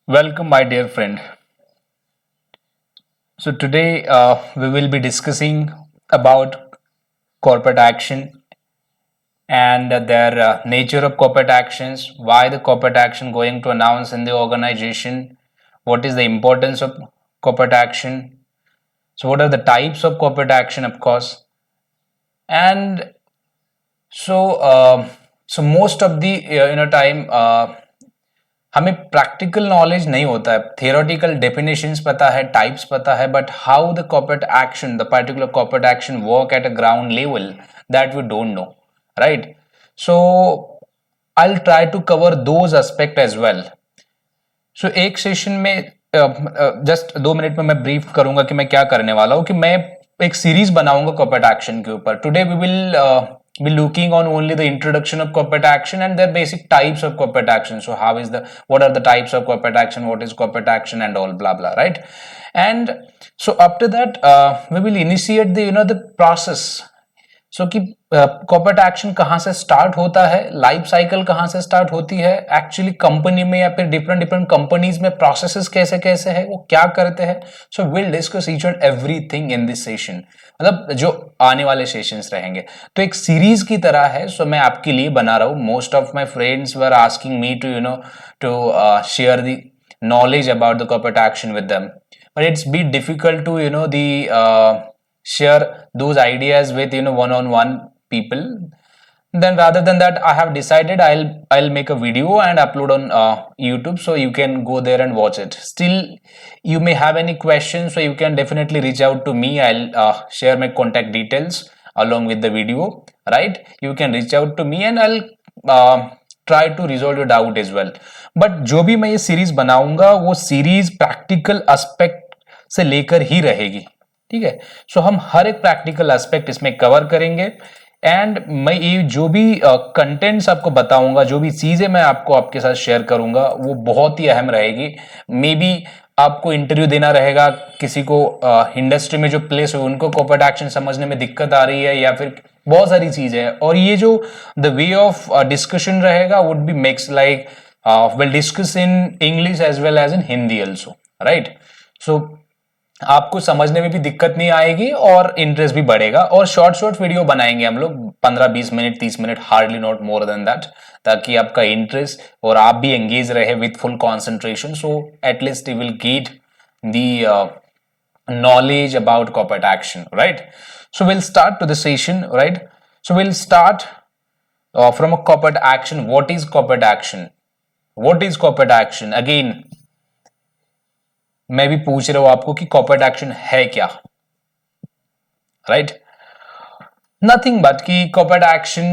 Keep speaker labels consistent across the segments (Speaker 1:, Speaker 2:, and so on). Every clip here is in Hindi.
Speaker 1: Welcome, my dear friend. So today we will be discussing about corporate action and their nature of corporate actions, why the corporate action going to announce in the organization, what is the importance of corporate action. So what are the types of corporate action, of course, and so so most of the time हमें प्रैक्टिकल नॉलेज नहीं होता है थियोरेटिकल डेफिनेशंस पता है टाइप्स पता है but how the corporate action the particular corporate action work at a ground level that we don't know right so I try to cover those aspect as well so एक सेशन में जस्ट 2 मिनट में मैं ब्रीफ करूंगा कि मैं क्या करने वाला हूं कि मैं एक सीरीज बनाऊंगा कॉर्पोरेट एक्शन के ऊपर today we will be looking on only the introduction of corporate action and their basic types of corporate action. So how is the what are the types of corporate action, what is corporate action and all blah blah, right? And so after that we will initiate the the process. सो कि कॉर्पोरेट एक्शन कहाँ से स्टार्ट होता है लाइफ साइकिल कहाँ से स्टार्ट होती है एक्चुअली कंपनी में या फिर डिफरेंट डिफरेंट कंपनीज में प्रोसेसेस कैसे कैसे है वो क्या करते हैं so will discuss each and everything in this session मतलब जो आने वाले सेशंस रहेंगे तो एक सीरीज की तरह है सो मैं आपके लिए बना रहा हूँ most of my friends were asking me to to share the knowledge about the corporate action with them but it's bit difficult to the share those ideas with one-on-one people then rather than that I have decided I'll make a video and upload on YouTube so you can go there and watch it still you may have any questions so you can definitely reach out to me I'll share my contact details along with the video right you can reach out to me and I'll try to resolve your doubt as well but जो भी मैं ये सीरीज बनाऊंगा वो सीरीज प्रैक्टिकल एस्पेक्ट से लेकर ही रहेगी ठीक है सो हम हर एक प्रैक्टिकल एस्पेक्ट इसमें कवर करेंगे एंड मैं ये जो भी कंटेंट्स आपको बताऊंगा जो भी चीजें मैं आपको आपके साथ शेयर करूंगा वो बहुत ही अहम रहेगी मे बी आपको इंटरव्यू देना रहेगा किसी को इंडस्ट्री में जो प्लेस हो उनको कॉर्पोरेट एक्शन समझने में दिक्कत आ रही है या फिर बहुत सारी चीजें हैं और ये जो द वे ऑफ डिस्कशन रहेगा would be makes like will discuss in English as well as in Hindi also right so आपको समझने में भी दिक्कत नहीं आएगी और इंटरेस्ट भी बढ़ेगा और शॉर्ट शॉर्ट वीडियो बनाएंगे हम लोग 15-20 minute 30 minute hardly not more than that ताकि आपका इंटरेस्ट और आप भी एंगेज रहे with full concentration so at least you will get the knowledge about corporate action right so we'll start to the session right so we'll start from a corporate action what is corporate action again मैं भी पूछ रहा हूं आपको कि कॉर्पोरेट एक्शन है क्या राइट नथिंग बट कि कॉर्पोरेट एक्शन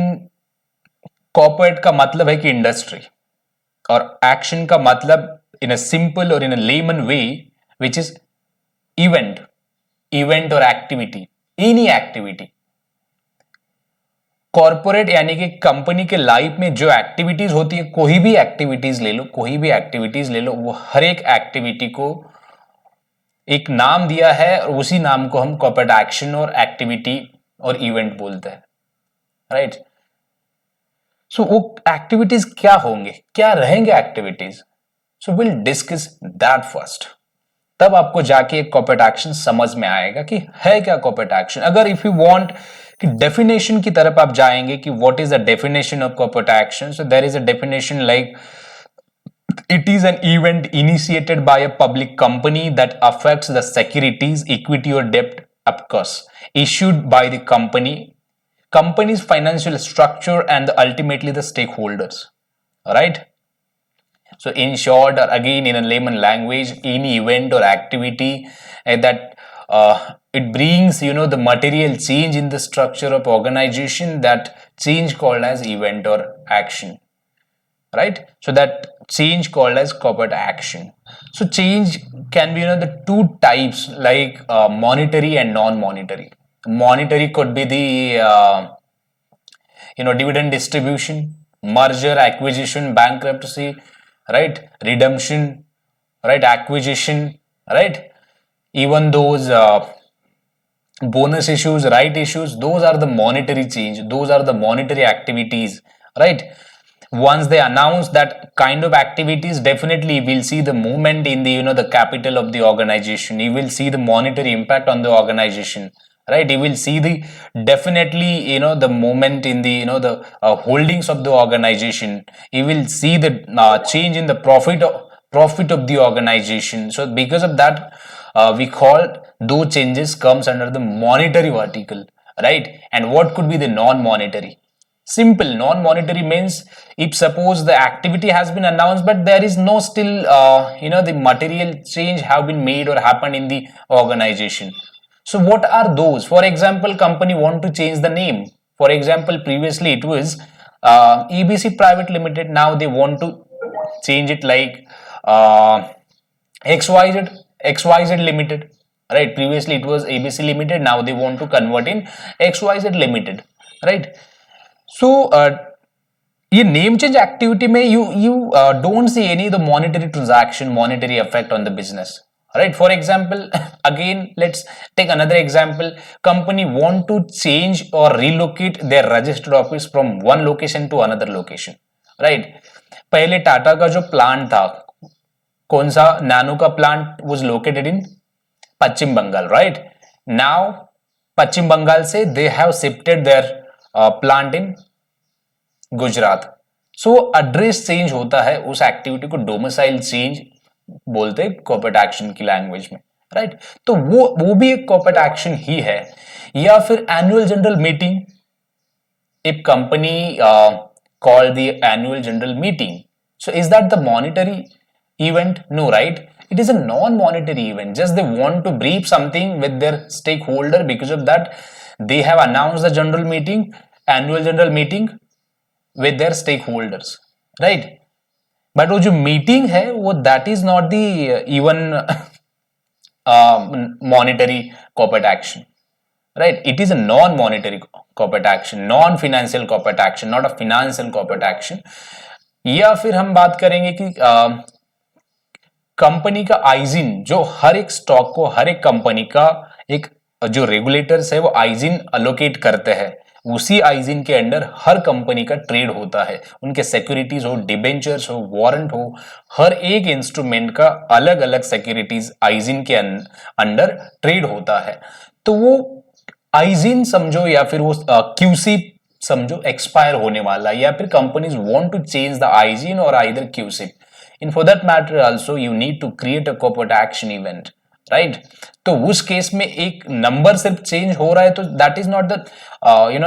Speaker 1: कॉर्पोरेट का मतलब है कि इंडस्ट्री और एक्शन का मतलब इन अ सिंपल और in a layman way which is event और एक्टिविटी एनी एक्टिविटी कॉर्पोरेट यानी कि कंपनी के लाइफ में जो एक्टिविटीज होती है कोई भी एक्टिविटीज ले लो वो हर एक एक्टिविटी को एक नाम दिया है और उसी नाम को हम कॉर्पोरेट एक्शन और एक्टिविटी और इवेंट बोलते हैं राइट सो वो एक्टिविटीज क्या होंगे क्या रहेंगे activities so will discuss that first तब आपको जाके एक कॉर्पोरेट एक्शन समझ में आएगा कि है क्या कॉर्पोरेट एक्शन अगर इफ यू वांट कि डेफिनेशन की तरफ आप जाएंगे कि what is the definition of corporate action so there is a definition like it is an event initiated by a public company that affects the securities, equity or debt, of course, issued by the company's financial structure and ultimately the stakeholders. Right? So in short, or again in a layman language, any event or activity that it brings, the material change in the structure of organization that change called as event or action. Right? So that change called as corporate action. So change can be the two types like monetary and non-monetary. Monetary could be the dividend distribution, merger, acquisition, bankruptcy, right? Redemption, right? Acquisition, right? Even those bonus issues, right issues, those are the monetary change. Those are the monetary activities, right? once they announce that kind of activities, definitely we'll see the movement in the the capital of the organization. You will see the monetary impact on the organization, right? You will see the definitely the movement in the the holdings of the organization. You will see the change in the profit of the organization. So because of that, we call those changes comes under the monetary vertical, right? And what could be the non-monetary? Simple. Non-monetary means if suppose the activity has been announced, but there is no still the material change have been made or happened in the organization. So what are those? For example, company want to change the name. For example, previously it was EBC Private Limited. Now they want to change it like XYZ Limited. Right? Previously it was ABC Limited. Now they want to convert in XYZ Limited. Right? So ये नेम चेंज एक्टिविटी में you don't see any the monetary transaction, monetary effect on the business, right? For example, again let's take another example. Company want to change or relocate their registered office from one location to another location, right? पहले टाटा का जो प्लांट था, कौन सा, नैनो का plant was located in Paschim Bangal, right? Now Paschim Bangal से they have shifted their plant in Gujarat. So address change होता है, उस एक्टिविटी को डोमिसाइल चेंज बोलते हैं कॉर्पोरेट एक्शन की लैंग्वेज में, राइट? तो वो भी एक कॉर्पोरेट एक्शन ही है. या फिर annual general meeting, if company call the annual general meeting, so is that the monetary event? No, right? It is a non-monetary event. Just they want to brief something with their stakeholder. Because of that, they have announced the general meeting, annual general meeting with their stakeholders, right? But वो जो मीटिंग है वो that is not the even monetary corporate action, right? It is a non-monetary corporate action, non-financial corporate action, not a financial corporate action. या फिर हम बात करेंगे कि कंपनी का आइजिन, जो हर एक स्टॉक को, हर एक कंपनी का एक जो रेगुलेटर्स है वो आइजिन अलोकेट करते हैं, उसी आइजिन के अंडर हर कंपनी का ट्रेड होता है. उनके सिक्योरिटीज हो, डिबेंचर्स हो, वारंट हो, हर एक इंस्ट्रूमेंट का अलग अलग सिक्योरिटीज आइजिन के अंडर ट्रेड होता है. तो वो आइजिन समझो या फिर वो क्यूसी समझो एक्सपायर होने वाला, या फिर companies want to change the ISIN और either QC. In for that matter also you need to create a corporate action event, right? तो उस केस में एक नंबर सिर्फ चेंज हो रहा है तो that is not the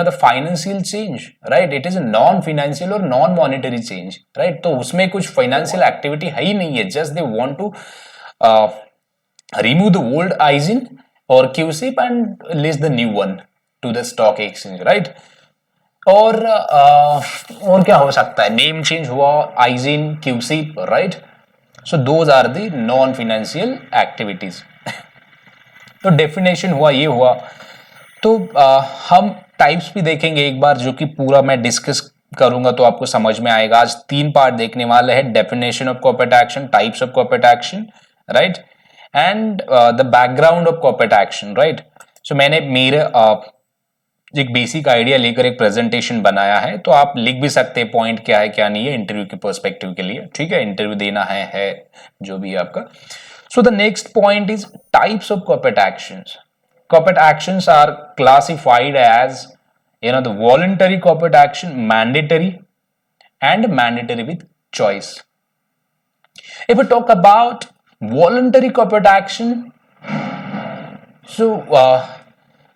Speaker 1: the financial change, right? It is a non financial और नॉन मॉनेटरी चेंज, राइट? तो उसमें कुछ फाइनेंशियल एक्टिविटी है ही नहीं है. Just they want to remove the old ISIN or QSIP and list the new one to the stock exchange, right? और क्या हो सकता है? नेम चेंज हुआ, ISIN, QSIP, right? So those are the non-financial activities. तो डेफिनेशन हुआ, ये हुआ. तो हम टाइप्स भी देखेंगे एक बार, जो कि पूरा मैं डिस्कस करूंगा तो आपको समझ में आएगा. आज 3 पार्ट देखने वाले हैं: definition of corporate action, types of corporate action, right, and the background of corporate action, right? So मैंने मेरे एक बेसिक आइडिया लेकर एक प्रेजेंटेशन बनाया है, तो आप लिख भी सकते हैं पॉइंट क्या है क्या नहीं है इंटरव्यू के पर्सपेक्टिव के लिए, ठीक है? इंटरव्यू देना है जो भी आपका. So the next point is types of corporate actions. Corporate actions are classified as the voluntary corporate action, mandatory, and mandatory with choice. If we talk about voluntary corporate action, so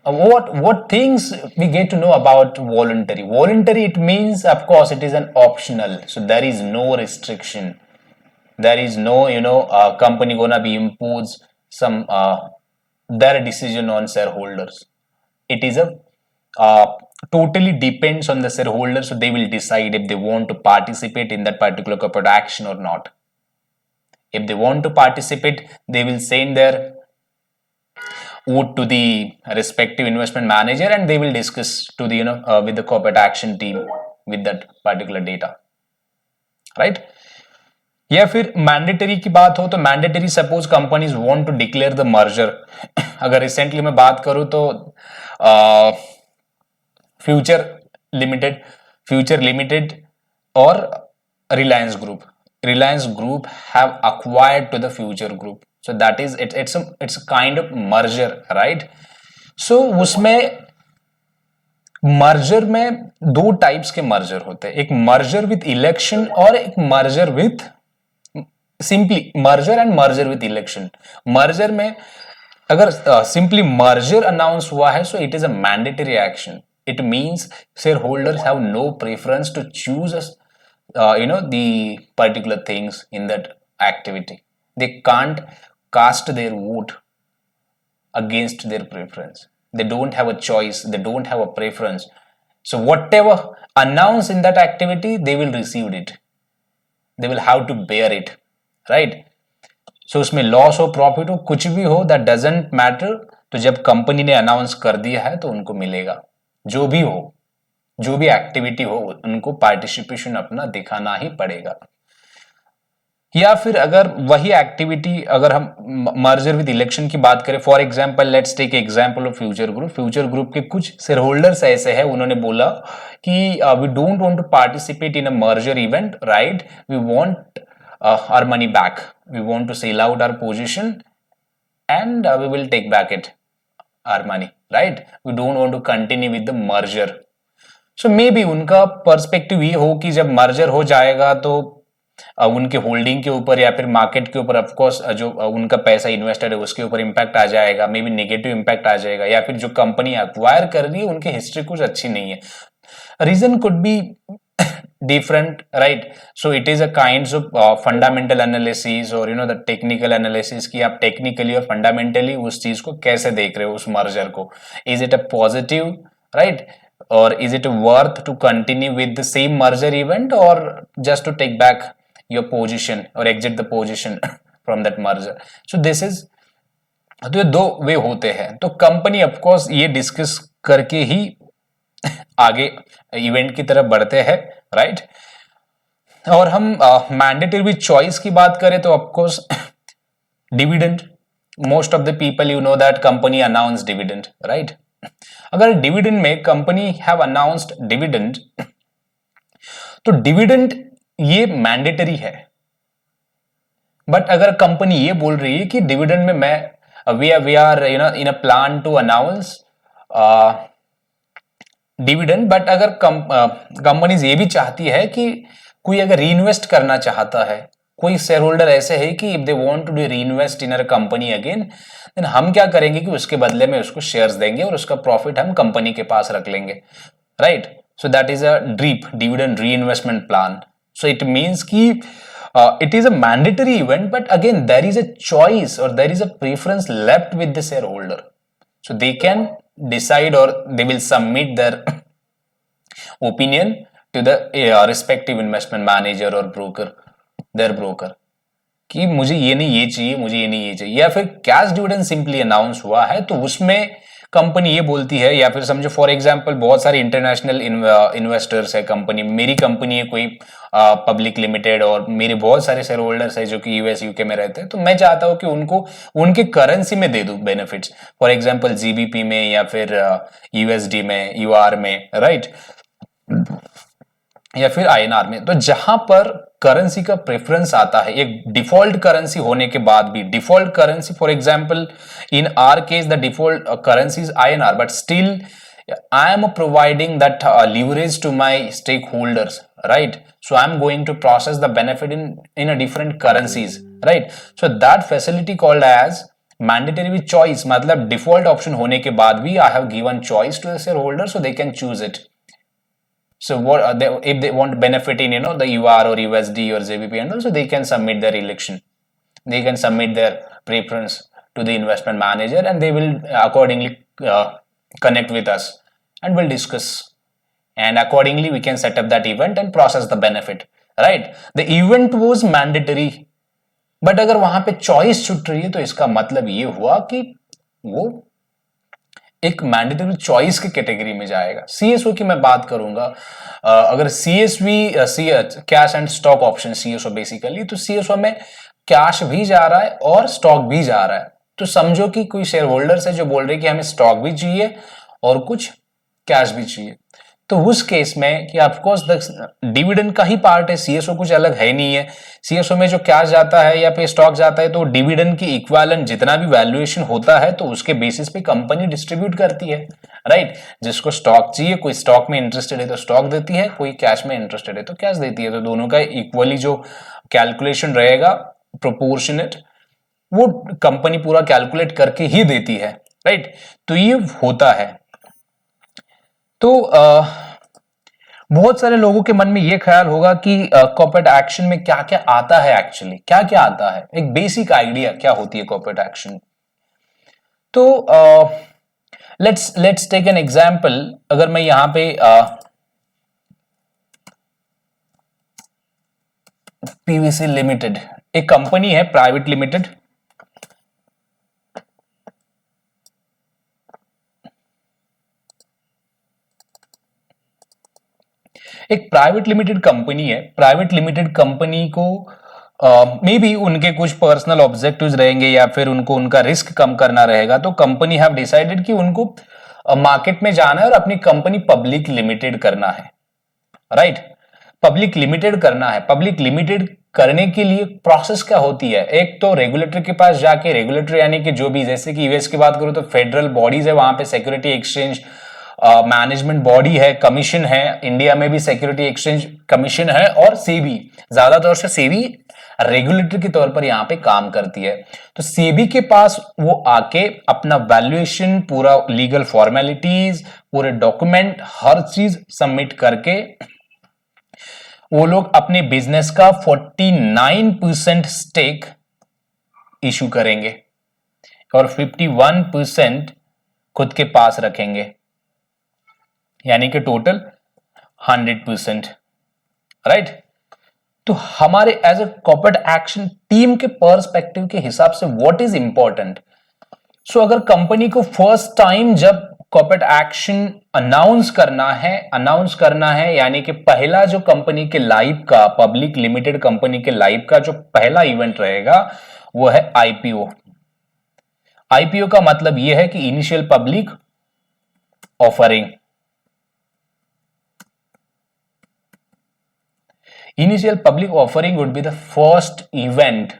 Speaker 1: what things we get to know about voluntary? Voluntary, it means, of course, it is an optional, so there is no restriction. There is no company gonna be impose some their decision on shareholders. It is a totally depends on the shareholders, so they will decide if they want to participate in that particular corporate action or not. If they want to participate, they will send their vote to the respective investment manager and they will discuss to the with the corporate action team with that particular data, right? या फिर मैंडेटरी की बात हो तो mandatory, suppose companies want to declare the merger. अगर रिसेंटली मैं बात करूं तो फ्यूचर लिमिटेड और Reliance Group have acquired to the Future Group. So that is it's a kind of merger, right? So उसमें मर्जर में दो टाइप्स के मर्जर होते हैं, एक मर्जर विथ इलेक्शन और एक merger with simply merger and merger with election. Merger में अगर सिंपली मर्जर अनाउंस हुआ है so it is a mandatory action. It means share holders have no preference to choose the particular things in that activity. They can't cast their vote against their preference. They don't have a choice, they don't have a preference. So whatever announced in that activity, they will receive it, they will have to bear it, right? So उसमें लॉस हो प्रॉफिट हो कुछ भी हो दैट डजेंट मैटर. तो जब कंपनी ने अनाउंस कर दिया है तो उनको मिलेगा, जो भी हो, जो भी एक्टिविटी हो उनको पार्टिसिपेशन अपना दिखाना ही पड़ेगा. या फिर अगर वही एक्टिविटी अगर हम मर्जर विद इलेक्शन की बात करें, for example let's take example of Future Group. Future Group के कुछ शेयर होल्डर्स ऐसे हैं, उन्होंने बोला कि we don't want to participate in a merger event, right? We want our money back, we want to sell out our position and we will take back our money, right? We don't want to continue with the merger. So maybe उनका पर्सपेक्टिव ये हो कि जब मर्जर हो जाएगा तो उनके होल्डिंग के ऊपर या फिर मार्केट के ऊपर ऑफकोर्स जो उनका पैसा इन्वेस्टेड है उसके ऊपर इंपैक्ट आ जाएगा, मे बी नेगेटिव इंपैक्ट आ जाएगा, या फिर जो कंपनी एक्वायर कर रही है उनकी हिस्ट्री कुछ अच्छी नहीं है. Reason could be different, right? So it is a kinds of fundamental analysis or the technical analysis कि आप technically और fundamentally उस चीज को कैसे देख रहे हो, उस merger को. Is it a positive, right? Or is it worth to continue with the same merger event or just to take back your position or exit the position from that merger? So this is, तो ये दो वे होते हैं. तो कंपनी ऑफ कोर्स ये डिस्कस करके ही आगे इवेंट की तरफ बढ़ते हैं, राइट? और हम मैंडेटरी चॉइस की बात करें तो of course dividend. Most of the people you know that company announce dividend, right? अगर डिविडेंड में कंपनी हैव अनाउंस्ड डिविडेंड तो डिविडेंड ये मैंडेटरी है. बट अगर कंपनी ये बोल रही है कि डिविडेंड में मैं we are in a plan to announce dividend, but अगर कंपनीज ये भी चाहती है कि कोई अगर री इन्वेस्ट करना चाहता है, कोई शेयर होल्डर ऐसे है कि if they want to do reinvest in a company again, then हम क्या करेंगे कि उसके बदले में उसको शेयर्स देंगे और उसका प्रॉफिट हम कंपनी के पास रख लेंगे, right? So that is a DRIP dividend reinvestment plan. So it means कि it is a mandatory event, but again there is a choice or there is a preference left with the shareholder, so they can decide or they will submit their opinion to the respective investment manager or broker, their broker, कि मुझे ये नहीं ये चाहिए, मुझे ये नहीं ये चाहिए. या फिर कैश डिविडेंड सिंपली अनाउंस हुआ है तो उसमें कंपनी ये बोलती है, या फिर समझो फॉर एग्जांपल बहुत सारे इंटरनेशनल इन्वेस्टर्स है कंपनी में, मेरी कंपनी है कोई पब्लिक लिमिटेड और मेरे बहुत सारे शेयर होल्डर्स है जो कि यूएस यूके में रहते हैं, तो मैं चाहता हूं कि उनको उनके करेंसी में दे दूं बेनिफिट्स, फॉर एग्जांपल जीबीपी में या फिर यूएसडी में, यूआर में, राइट? या फिर आईएनआर में. तो जहां पर करेंसी का प्रेफरेंस आता है, एक डिफॉल्ट करेंसी होने के बाद भी, default currency for example in are case the default currency is INR, but still I am providing that leverage to my stakeholders, right? So I am going to process the benefit in a different currencies, right? So that facility called as mandatory with choice, मतलब default option होने के बाद भी I have given choice to the shareholder so they can choose it. So what if they want benefit in the UR or USD or JBP, and also they can submit their election, they can submit their preference to the investment manager and they will accordingly connect with us and we'll discuss, and accordingly we can set up that event and process the benefit, right? The event was mandatory, but अगर वहां पे चॉइस छूट रही है तो इसका मतलब ये हुआ कि वो एक मैंडेटरी चॉइस की कैटेगरी में जाएगा. सीएसओ की मैं बात करूंगा, अगर CSV cash and stock option CSO basically, तो सीएसओ में कैश भी जा रहा है और स्टॉक भी जा रहा है. तो समझो कि कोई शेयर होल्डर्स है जो बोल रहे कि हमें स्टॉक भी चाहिए और कुछ कैश भी चाहिए. तो उस केस में कि ऑफकोर्स डिविडेंड का ही पार्ट है, सीएसओ कुछ अलग है नहीं है। सीएसओ में जो कैश जाता है या फिर स्टॉक जाता है तो डिविडेंड की इक्विवेलेंट जितना भी वैल्यूएशन होता है तो उसके बेसिस पे कंपनी डिस्ट्रीब्यूट करती है, राइट। जिसको स्टॉक चाहिए, कोई स्टॉक में इंटरेस्टेड है तो स्टॉक देती है, कोई कैश में इंटरेस्टेड है तो कैश देती है। तो दोनों का इक्वली जो कैलकुलेशन रहेगा प्रोपोर्शनेट, वो कंपनी पूरा कैलकुलेट करके ही देती है, राइट। तो ये होता है। तो बहुत सारे लोगों के मन में ये ख्याल होगा कि कॉर्पोरेट एक्शन में क्या क्या आता है, एक्चुअली क्या क्या आता है, एक बेसिक आइडिया क्या होती है कॉर्पोरेट एक्शन। तो लेट्स टेक एन एग्जांपल। अगर मैं यहां पे पीवीसी लिमिटेड एक कंपनी है, प्राइवेट लिमिटेड, एक प्राइवेट लिमिटेड कंपनी है। प्राइवेट लिमिटेड कंपनी को मे बी उनके कुछ पर्सनल ऑब्जेक्टिव्स रहेंगे या फिर उनको उनका रिस्क कम करना रहेगा, तो कंपनी हैव डिसाइडेड कि उनको मार्केट में जाना है और अपनी कंपनी पब्लिक लिमिटेड करना है, राइट। पब्लिक लिमिटेड करना है। पब्लिक लिमिटेड करने के लिए प्रोसेस क्या होती है, एक तो रेगुलेटर के पास जाके, रेगुलेटर यानी कि जो भी, जैसे कि यूएस की बात करूं तो फेडरल बॉडीज है, वहां पे सिक्योरिटी एक्सचेंज मैनेजमेंट बॉडी है, कमीशन है। इंडिया में भी सिक्योरिटी एक्सचेंज कमीशन है और सेबी, ज्यादातर से सेबी रेगुलेटर के तौर पर यहां पे काम करती है। तो सेबी के पास वो आके अपना वैल्यूएशन, पूरा लीगल फॉर्मेलिटीज, पूरे डॉक्यूमेंट, हर चीज सबमिट करके वो लोग अपने बिजनेस का 49% स्टेक इशू करेंगे और 51% खुद के पास रखेंगे, यानी कि टोटल 100%, राइट। तो हमारे as a corporate action team के पर्सपेक्टिव के हिसाब से व्हाट इज इंपॉर्टेंट। सो अगर कंपनी को फर्स्ट टाइम जब कॉर्पोरेट एक्शन अनाउंस करना है यानी कि पहला जो कंपनी के लाइफ का, पब्लिक लिमिटेड कंपनी के लाइफ का जो पहला इवेंट रहेगा वो है आईपीओ। आईपीओ का मतलब यह है कि initial public offering. Initial public offering would be the first event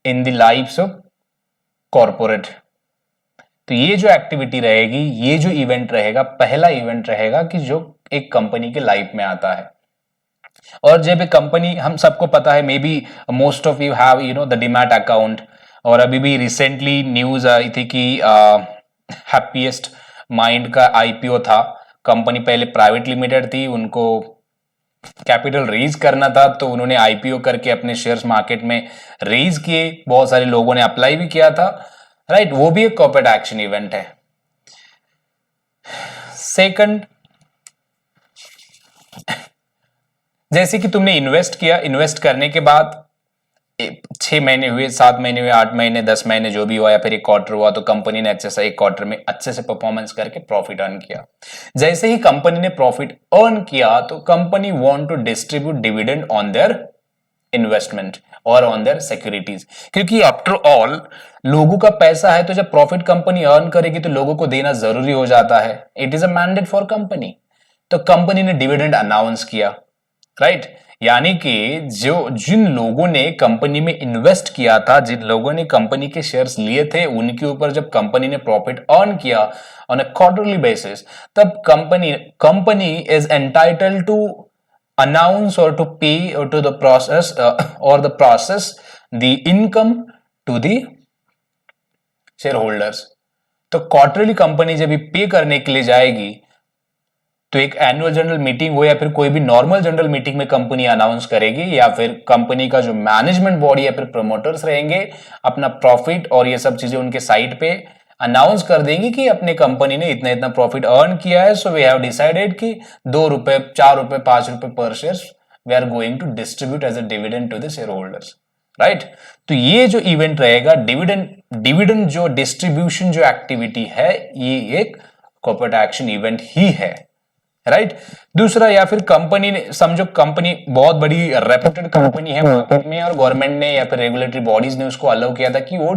Speaker 1: in the lives of corporate। तो ये जो एक्टिविटी रहेगी, ये जो इवेंट रहेगा, पहला इवेंट रहेगा कि जो एक कंपनी के लाइफ में आता है। और जब एक कंपनी, हम सबको पता है, may be most of you have the demat account, और अभी भी रिसेंटली न्यूज आई थी कि हैप्पीएस्ट माइंड का आईपीओ था। कंपनी पहले प्राइवेट लिमिटेड थी, उनको कैपिटल रेज करना था तो उन्होंने आईपीओ करके अपने शेयर्स मार्केट में रेज किए, बहुत सारे लोगों ने अप्लाई भी किया था, राइट। वो भी एक कॉर्पोरेट एक्शन इवेंट है। सेकंड, जैसे कि तुमने इन्वेस्ट किया, इन्वेस्ट करने के बाद 6 महीने हुए, 7 महीने हुए, 8 महीने, 10 महीने, जो भी हुआ, या फिर एक क्वार्टर हुआ, तो कंपनी ने अच्छे से एक क्वार्टर में अच्छे से परफॉर्मेंस करके प्रॉफिट अर्न किया। जैसे ही कंपनी ने प्रॉफिट अर्न किया तो company want to distribute dividend on their investment और ऑन देयर सिक्योरिटीज, क्योंकि आफ्टर ऑल लोगों का पैसा है, तो जब प्रॉफिट कंपनी अर्न करेगी तो लोगों को देना जरूरी हो जाता है। It is a mandate for company. तो कंपनी ने डिविडेंड अनाउंस किया, राइट। यानी कि जिन लोगों ने कंपनी में इन्वेस्ट किया था, जिन लोगों ने कंपनी के शेयर्स लिए थे, उनके ऊपर जब कंपनी ने प्रॉफिट अर्न किया ऑन अ क्वार्टरली बेसिस, तब company is entitled to announce और टू पे और to the process the income to the share holders. तो क्वार्टरली कंपनी जब पे करने के लिए जाएगी तो एक एनुअल जनरल मीटिंग हो या फिर कोई भी नॉर्मल जनरल मीटिंग में कंपनी अनाउंस करेगी, या फिर कंपनी का जो मैनेजमेंट बॉडी या फिर प्रमोटर्स रहेंगे अपना प्रॉफिट और ये सब चीजें उनके साइट पे अनाउंस कर देंगे कि अपने कंपनी ने इतना इतना प्रॉफिट अर्न किया है। सो वी हैव डिसाइडेड कि 2 रुपए, 4 रुपए, 5 रुपए per share we are going to distribute as a dividend to the share holders, right. तो ये जो इवेंट रहेगा, डिविडेंड जो डिस्ट्रीब्यूशन जो एक्टिविटी है, ये एक कॉर्पोरेट एक्शन इवेंट ही है, राइट। दूसरा, या फिर कंपनी ने, समझो कंपनी बहुत बड़ी रेप्यूटेड कंपनी है मार्केट में और गवर्नमेंट ने या फिर रेगुलेटरी बॉडीज ने उसको अलाउ किया था कि वो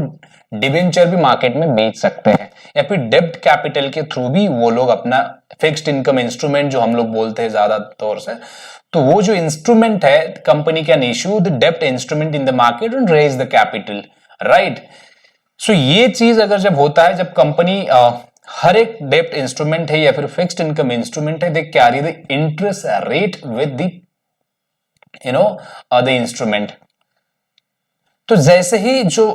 Speaker 1: डिवेंचर भी मार्केट में बेच सकते हैं, या फिर डेब्ट कैपिटल के थ्रू भी वो लोग अपना फिक्स्ड इनकम इंस्ट्रूमेंट जो हम लोग बोलते हैं ज्यादा तौर से, तो वो जो इंस्ट्रूमेंट है, कंपनी कैन इश्यू द डेब्ट instrument in the market and raise the capital, right. So ये चीज अगर जब होता है, जब कंपनी हर एक डेब्ट इंस्ट्रूमेंट है या फिर फिक्स्ड इनकम इंस्ट्रूमेंट है, they carry the interest rate with the the instrument. तो जैसे ही जो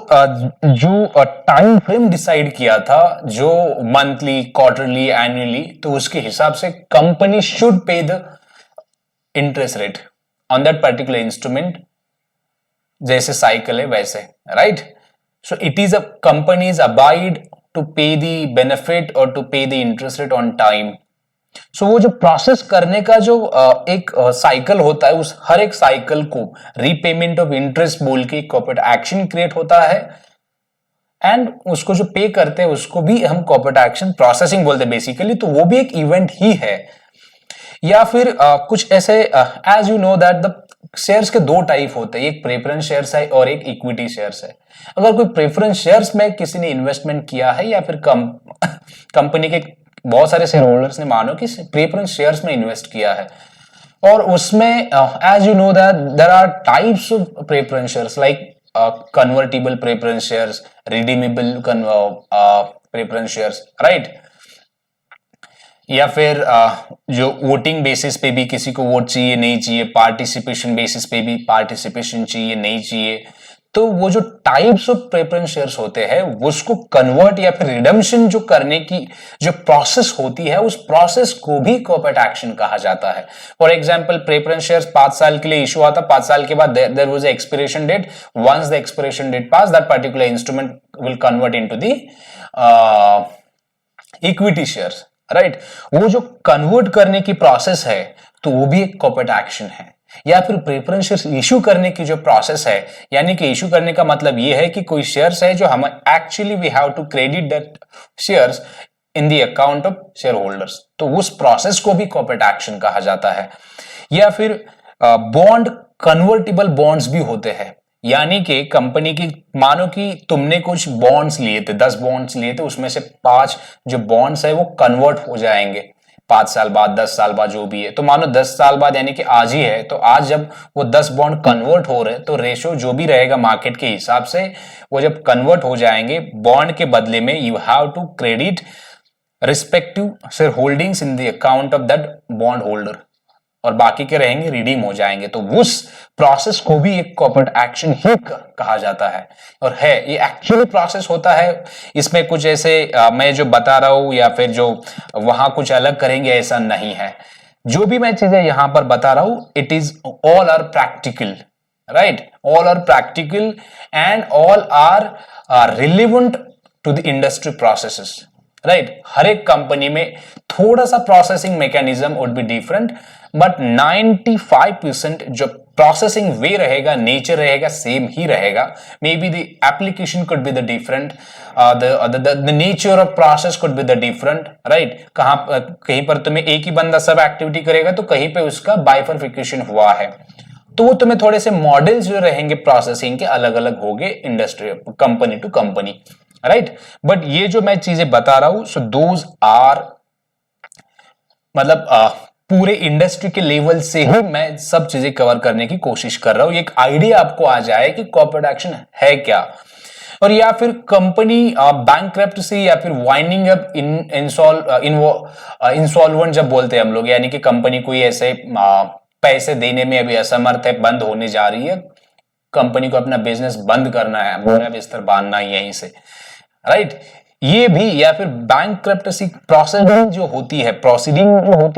Speaker 1: टाइम फ्रेम डिसाइड किया था, जो मंथली, क्वार्टरली, एनुअली, तो उसके हिसाब से company should pay the interest rate on that particular instrument, जैसे साइकिल है वैसे, right. So it is a companies abide to pay the benefit और to pay the interest rate on time. So वो जो प्रोसेस करने का जो एक साइकिल होता है, उस हर एक साइकिल को रीपेमेंट ऑफ इंटरेस्ट बोल के कॉर्पोरेट एक्शन क्रिएट होता है, एंड उसको जो पे करते हैं उसको भी हम कॉर्पोरेट एक्शन प्रोसेसिंग बोलते हैं बेसिकली। तो वो भी एक इवेंट ही है। या फिर कुछ ऐसे, as you know that the shares के दो टाइप होते हैं, एक प्रेफरेंस शेयर्स है और एक इक्विटी शेयर्स है। अगर कोई प्रेफरेंस शेयर्स में किसी ने इन्वेस्टमेंट किया है या फिर कंपनी के बहुत सारे शेयर होल्डर्स ने मानो कि प्रेफरेंस शेयर्स में इन्वेस्ट किया है, और उसमें as you know that there are types of preference shares like convertible preference shares, redeemable preference shares, right. या फिर जो वोटिंग बेसिस पे भी किसी को वोट चाहिए नहीं चाहिए, पार्टिसिपेशन बेसिस पे भी पार्टिसिपेशन चाहिए नहीं चाहिए, तो वो जो टाइप्स ऑफ प्रेफरेंस शेयर्स होते हैं उसको कन्वर्ट या फिर रिडम्पशन जो करने की जो प्रोसेस होती है, उस प्रोसेस को भी कॉर्पोरेट एक्शन कहा जाता है। फॉर एग्जांपल, प्रेफरेंस शेयर्स 5 साल के लिए इशू आता, 5 साल के बाद there was a expiration date, once the expiration date pass, that particular instrument will convert into the equity shares, right. वो जो कन्वर्ट करने की प्रोसेस है, तो वो भी एक कॉर्पोरेट एक्शन है। या फिर प्रेफरेंस शेयर्स इशू करने की जो प्रोसेस है, यानी कि इशू करने का मतलब ये है कि कोई शेयर्स है जो हम actually we have to credit that shares in the account of share holders, तो उस प्रोसेस को भी कॉर्पोरेट एक्शन कहा जाता है। या फिर बॉन्ड, कन्वर्टिबल बॉन्ड्स भी होते हैं, यानी कि कंपनी की, मानो कि तुमने कुछ बॉन्ड्स लिए थे, 10 बॉन्ड्स लिए थे, उसमें से 5 जो बॉन्ड्स है वो कन्वर्ट हो जाएंगे 5 साल बाद, 10 साल बाद, जो भी है। तो मानो 10 साल बाद, यानी कि आज ही है, तो आज जब वो 10 बॉन्ड कन्वर्ट हो रहे, तो रेशो जो भी रहेगा मार्केट के हिसाब से, वो जब कन्वर्ट हो जाएंगे, बॉन्ड के बदले में you have to credit respective share holdings in the account of that bond holder, और बाकी के रहेंगे रिडीम हो जाएंगे। तो उस प्रोसेस को भी एक कॉर्पोरेट एक्शन ही कहा जाता है, और है ये एक्चुअली प्रोसेस होता है। इसमें कुछ ऐसे मैं जो बता रहा हूं या फिर जो वहां कुछ अलग करेंगे ऐसा नहीं है। जो भी मैं चीजें यहां पर बता रहा हूं, it is all are practical, right, all are practical and all are relevant to the industry processes, right. हर एक कंपनी में थोड़ा सा processing mechanism would be different, but 95% जो प्रोसेसिंग वे रहेगा, नेचर रहेगा, सेम ही रहेगा। May be the application could be the different, the nature of process could be the different, right. कहीं पर तुम्हें एक ही बंदा सब एक्टिविटी करेगा, तो कहीं पे उसका बाइफरफिकेशन हुआ है, तो वो तुम्हें थोड़े से मॉडल्स जो रहेंगे प्रोसेसिंग के अलग अलग होंगे industry, company to company, right. But ये जो मैं चीजें बता रहा हूं, सो दोज आर, मतलब पूरे इंडस्ट्री के लेवल से ही मैं सब चीजें कवर करने की कोशिश कर रहा हूं, एक आइडिया आपको आ जाए कि कॉर्पोरेट एक्शन है क्या। और या फिर कंपनी बैंकक्रप्सी या फिर वाइंडिंग अप इंसॉल्वेंट जब बोलते हैं हम लोग, यानी कि कंपनी कोई ऐसे पैसे देने में अभी असमर्थ है, बंद होने जा रही है, कंपनी को अपना बिजनेस बंद करना है, बोरा बिस्तर बांधना है यहीं से, राइट। ये भी, या फिर बैंकक्रप्सी प्रोसीडिंग जो होती है,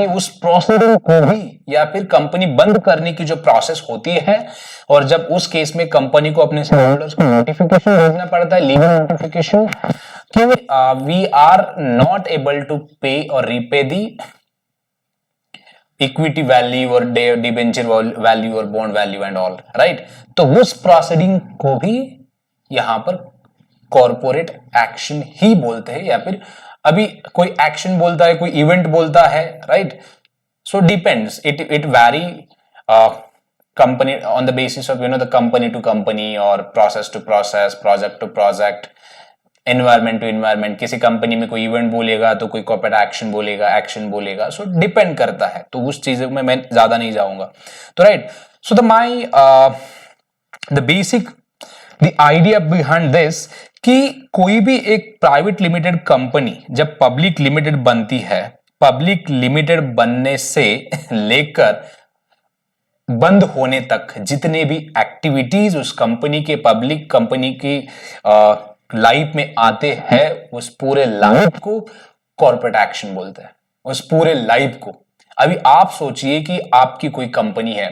Speaker 1: उस प्रोसीडिंग को भी, या फिर कंपनी बंद करने की जो प्रोसेस होती है, और जब उस केस में कंपनी को अपने शेयरहोल्डर्स को नोटिफिकेशन भेजना पड़ता है, लीगल नोटिफिकेशन, कि we are not able to pay और रीपे दी इक्विटी वैल्यू और डिबेंचर वैल्यू और bond value and all, right. तो उस प्रोसीडिंग को भी यहां पर कॉर्पोरेट एक्शन ही बोलते हैं, या फिर अभी कोई एक्शन बोलता है, कोई इवेंट बोलता है, right. So depends. It vary company on the basis of the company to company or process to process, project to project, environment to environment. किसी कंपनी में कोई इवेंट बोलेगा तो कोई कॉर्पोरेट एक्शन बोलेगा. सो डिपेंड करता है. तो उस चीजों में मैं ज्यादा नहीं जाऊंगा. तो right. So the basic the idea behind this कि कोई भी एक प्राइवेट लिमिटेड कंपनी जब पब्लिक लिमिटेड बनती है, पब्लिक लिमिटेड बनने से लेकर बंद होने तक जितने भी एक्टिविटीज उस कंपनी के पब्लिक कंपनी की लाइफ में आते हैं, उस पूरे लाइफ को कॉर्पोरेट एक्शन बोलते हैं. उस पूरे लाइफ को. अभी आप सोचिए कि आपकी कोई कंपनी है,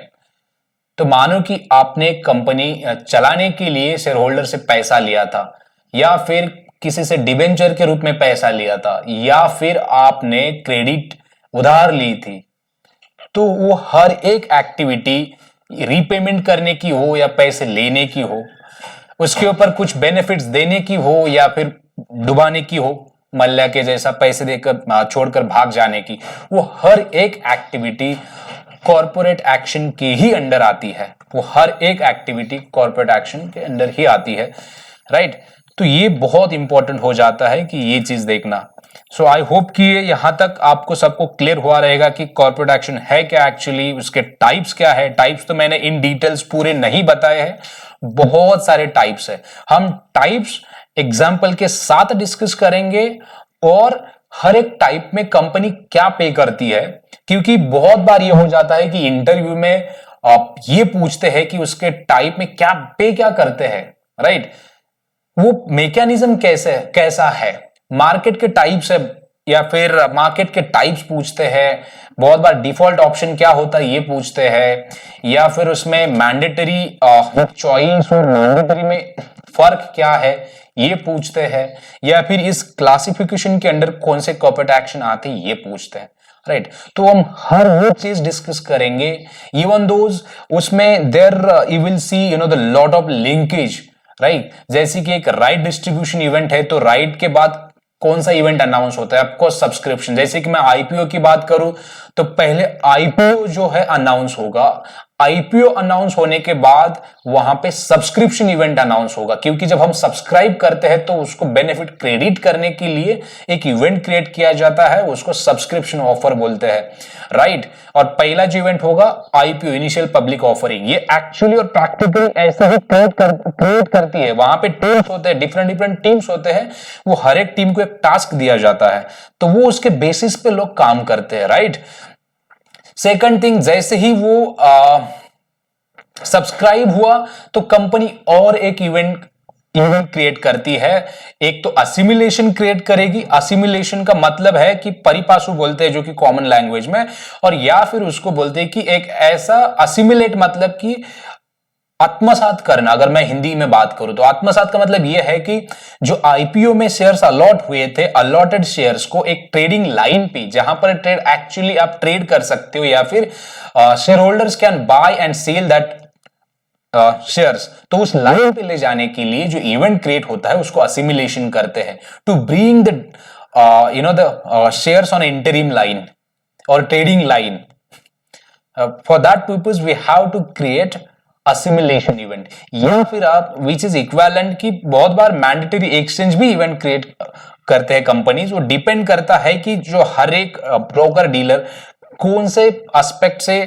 Speaker 1: तो मानो कि आपने कंपनी चलाने के लिए शेयर होल्डर से पैसा लिया था, या फिर किसी से डिबेंचर के रूप में पैसा लिया था, या फिर आपने क्रेडिट उधार ली थी. तो वो हर एक एक्टिविटी रीपेमेंट करने की हो या पैसे लेने की हो, उसके ऊपर कुछ बेनिफिट्स देने की हो या फिर डुबाने की हो, मल्ल्या के जैसा पैसे देकर छोड़कर भाग जाने की, वो हर एक एक्टिविटी कॉर्पोरेट एक्शन के ही अंडर आती है. वो हर एक एक्टिविटी कॉर्पोरेट एक्शन के अंडर ही आती है. राइट. तो ये बहुत इंपॉर्टेंट हो जाता है कि ये चीज देखना. सो आई होप कि यहां तक आपको सबको क्लियर हुआ रहेगा कि कॉर्पोरेट एक्शन है क्या एक्चुअली, उसके टाइप्स क्या है. टाइप्स तो मैंने इन डिटेल्स पूरे नहीं बताए हैं, बहुत सारे टाइप्स है. हम टाइप्स एग्जाम्पल के साथ डिस्कस करेंगे और हर एक टाइप में कंपनी क्या पे करती है. क्योंकि बहुत बार ये हो जाता है कि इंटरव्यू में आप ये पूछते हैं कि उसके टाइप में क्या करते हैं. राइट. वो मैकेनिज्म कैसा है, मार्केट के टाइप्स है, या फिर मार्केट के टाइप्स पूछते हैं. बहुत बार डिफॉल्ट ऑप्शन क्या होता है ये पूछते हैं, या फिर उसमें मैंडेटरी चॉइस और मैंडेटरी में फर्क क्या है ये पूछते हैं, या फिर इस क्लासिफिकेशन के अंडर कौन से कॉर्पोरेट एक्शन आते हैं ये पूछते हैं. राइट. तो हम हर वो चीज डिस्कस करेंगे. इवन दोज उसमें there you will see the lot of linkage. Right. जैसे कि एक राइट डिस्ट्रीब्यूशन इवेंट है, तो राइट के बाद कौन सा इवेंट अनाउंस होता है, आपको सब्सक्रिप्शन. जैसे कि मैं आईपीओ की बात करूं तो पहले आईपीओ जो है अनाउंस होगा. आईपीओ अनाउंस होने के बाद वहां पे सब्सक्रिप्शन इवेंट अनाउंस होगा, क्योंकि जब हम सब्सक्राइब करते हैं तो उसको बेनिफिट क्रेडिट करने के लिए एक इवेंट क्रिएट किया जाता है, उसको सब्सक्रिप्शन ऑफर बोलते हैं. राइट. और पहला जो इवेंट होगा आईपीओ, इनिशियल पब्लिक ऑफरिंग. ये एक्चुअली और प्रैक्टिकली ऐसे ही क्रिएट करती है. वहां पे टीम्स होते हैं, डिफरेंट टीम्स होते हैं. वो हर एक टीम को एक टास्क दिया जाता है, तो वो उसके बेसिस पे लोग काम करते हैं. राइट. सेकंड थिंग, जैसे ही वो सब्सक्राइब हुआ तो कंपनी और एक इवेंट क्रिएट करती है. एक तो असिमिलेशन क्रिएट करेगी. असिमिलेशन का मतलब है कि परिपासु बोलते हैं जो कि कॉमन लैंग्वेज में, और या फिर उसको बोलते हैं कि एक ऐसा असिमिलेट मतलब कि आत्मसात करना. अगर मैं हिंदी में बात करूं तो आत्मसात का मतलब यह है कि जो आईपीओ में शेयर्स अलॉट हुए थे, अलॉटेड शेयर्स को एक ट्रेडिंग लाइन पे, जहां पर ट्रेड एक्चुअली आप ट्रेड कर सकते हो, या फिर share holders can buy and sell that shares, तो उस लाइन पे ले जाने के लिए जो इवेंट क्रिएट होता है उसको असिमिलेशन करते हैं. To bring the the shares on interim line और trading line. For that purpose we have to create assimilation event. या फिर आप विच इज इक्विवेलेंट की बहुत बार मैंडेटरी एक्सचेंज भी इवेंट क्रिएट करते हैं कंपनीज. वो डिपेंड करता है कि जो हर एक ब्रोकर डीलर कौन से एस्पेक्ट से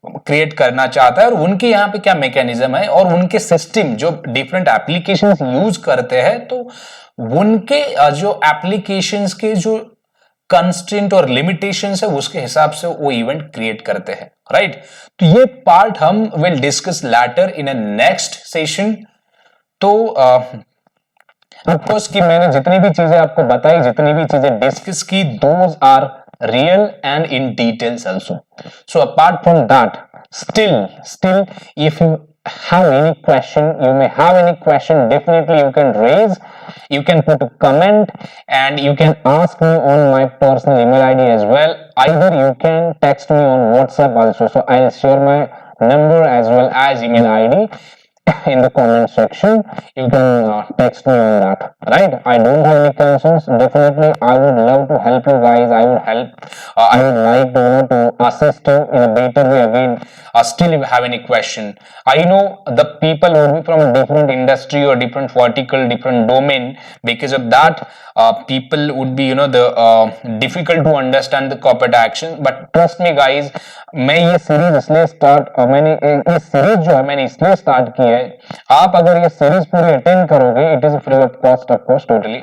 Speaker 1: क्रिएट करना चाहता है और उनके यहाँ पे क्या मैकेनिज्म है, और उनके सिस्टम जो डिफरेंट एप्लीकेशंस यूज करते हैं, तो उनके जो एप्लीकेशंस के जो कंस्ट्रेंट और लिमिटेशंस है उसके हिसाब से वो इवेंट क्रिएट करते हैं. राइट. तो ये पार्ट हम will discuss later in a next session. तो ऑफकोर्स कि मैंने जितनी भी चीजें आपको बताई, जितनी भी चीजें डिस्कस की, those are real and in details also. So apart from that, still if you have any question, you may have any question, definitely you can raise, you can put a comment, and you can ask me on my personal email id as well. Either you can text me on WhatsApp also, so I'll share my number as well as email id.
Speaker 2: in the comment section. You can text me on that, right? I don't have any concerns. Definitely I would love to help you guys. I would help, I would like to, to assist you in a better way again.
Speaker 1: Still if you have any question, I know the people would be from a different industry or different vertical, different domain. Because of that, people would be the difficult to understand the corporate action. But trust me guys, मैं ये सीरीज इसलिए ये सीरीज जो है मैंने इसलिए स्टार्ट की है, आप अगर ये सीरीज पूरी अटेंड करोगे, it is free of cost of course totally,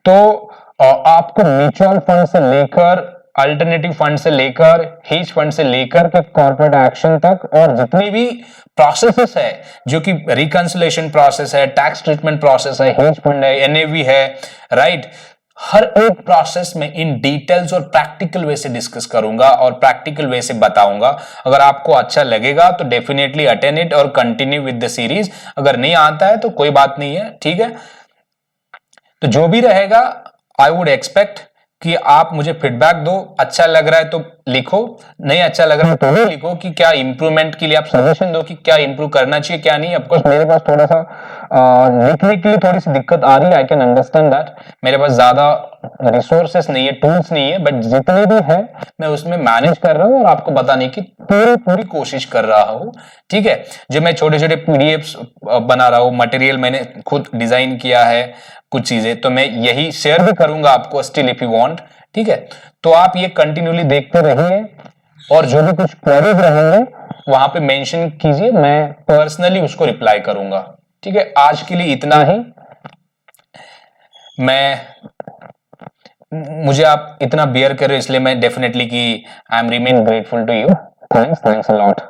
Speaker 1: तो आपको म्यूचुअल फंड से लेकर, अल्टरनेटिव फंड से लेकर, हेज फंड से लेकर के कॉर्पोरेट एक्शन तक, और जितनी भी प्रोसेसेस है जो कि रिकंसिलेशन प्रोसेस है, टैक्स ट्रीटमेंट प्रोसेस है, हेज फंड है, एनएवी है, राइट, हर एक प्रोसेस में इन डिटेल्स और प्रैक्टिकल वे से डिस्कस करूंगा और प्रैक्टिकल वे से बताऊंगा। अगर आपको अच्छा लगेगा तो डेफिनेटली अटेंड इट और कंटिन्यू विद द सीरीज। अगर नहीं आता है तो कोई बात नहीं है, ठीक है। तो जो भी रहेगा, आई वुड एक्सपेक्ट कि आप मुझे फीडबैक दो। अच्छा लग रहा है तो लिखो, नहीं अच्छा लग रहा है तो भी लिखो कि क्या इंप्रूवमेंट के लिए आप सजेशन दो कि क्या इंप्रूव करना चाहिए क्या नहीं। ऑफकोर्स मेरे पास थोड़ा सा लिखने के लिए थोड़ी सी दिक्कत आ रही है, आई कैन अंडरस्टैंड दैट। मेरे पास ज्यादा रिसोर्सेस नहीं है, टूल्स नहीं है, बट जितने भी है मैं उसमें मैनेज कर रहा हूँ और आपको बताने की पूरी कोशिश कर रहा हूँ, ठीक है। जो मैं छोटे छोटे पीडीएफ्स बना रहा हूँ, मटेरियल मैंने खुद डिजाइन किया है, कुछ चीजें तो मैं यही शेयर भी करूंगा आपको स्टिल इफ यू वांट, ठीक है। तो आप ये कंटिन्यूली देखते रहिए और जो भी कुछ क्वेरीज रहेंगे वहां पे मेंशन कीजिए, मैं पर्सनली उसको रिप्लाई करूंगा, ठीक है। आज के लिए इतना ही। मुझे आप इतना बियर कर रहे हो इसलिए मैं डेफिनेटली कि I am remain grateful to you.
Speaker 2: Thanks a lot.